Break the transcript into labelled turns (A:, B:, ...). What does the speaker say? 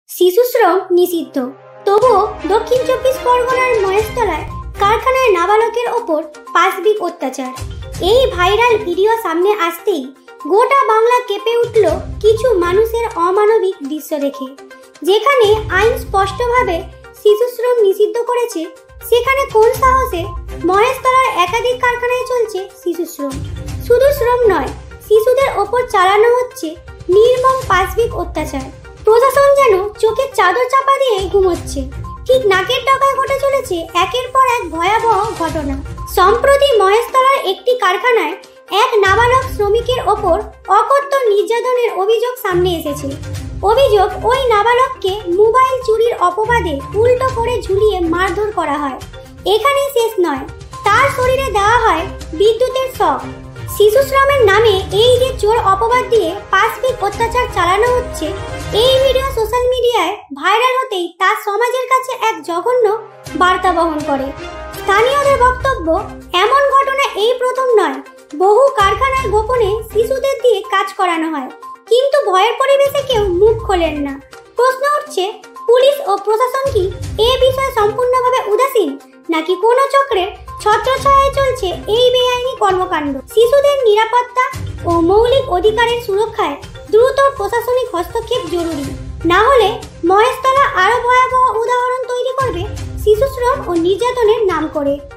A: শিশুশ্রম নিষিদ্ধ, তবুও দক্ষিণ 24 পরগনার মহেশতলায় কারখানায় নাবালকের ওপর পাশবিক অত্যাচার। এই ভাইরাল ভিডিও সামনে আসতেই গোটা বাংলা কেঁপে উঠল কিছু মানুষের অমানবিক দৃশ্য দেখে। যেখানে আইন স্পষ্টভাবে শিশুশ্রম নিষিদ্ধ করেছে, সেখানে কোন সাহসে মহেশতলার একাধিক কারখানায় চলছে শিশুশ্রম। শুধু শ্রম নয়, শিশুদের ওপর চালানো হচ্ছে নির্মম পাশবিক অত্যাচার। প্রশাসন যেন চোখের চাদর চাপা দিয়ে ঘুমোচ্ছে। ঠিক নাকের ডগায় ঘটে চলেছে একের পর এক ভয়াবহ ঘটনা। সম্প্রতি মহেশতলার একটি কারখানায় এক নাবালক শ্রমিকের ওপর অকথ্য নির্যাতনের অভিযোগ সামনে এসেছে। অভিযোগ, ওই নাবালককে মোবাইল চুরির অপবাদে উল্টো করে ঝুলিয়ে মারধর করা হয়। এখানেই শেষ নয়, তার শরীরে দেওয়া হয় বিদ্যুতের শক। শিশুশ্রমের নামে এই যে চোর অপবাদ দিয়ে পাশবিক অত্যাচার চালানো হচ্ছে, এই ভিডিও সোশ্যাল মিডিয়ায় ভাইরাল হতেই তা সমাজের কাছে এক জঘন্য বার্তা বহন করে। স্থানীয়দের বক্তব্য, এমন ঘটনা এই প্রথম নয়। বহু কারখানায় গোপনে শিশুদের দিয়ে কাজ করানো হয়, কিন্তু ভয়ের পরিবেশে কেউ মুখ খোলেন না। প্রশ্ন উঠছে, পুলিশ ও প্রশাসন কি এ বিষয়ে সম্পূর্ণভাবে উদাসীন, নাকি কোনো চক্রের ছত্রছায়ায় চলছে এই বেআইনি কর্মকাণ্ড? শিশুদের নিরাপত্তা ও মৌলিক অধিকারের সুরক্ষায় দ্রুত প্রশাসনিক হস্তক্ষেপ জরুরি। না হলে মহেশতলা আরো ভয়াবহ উদাহরণ তৈরি করবে শিশুশ্রম ও নির্যাতনের নাম করে।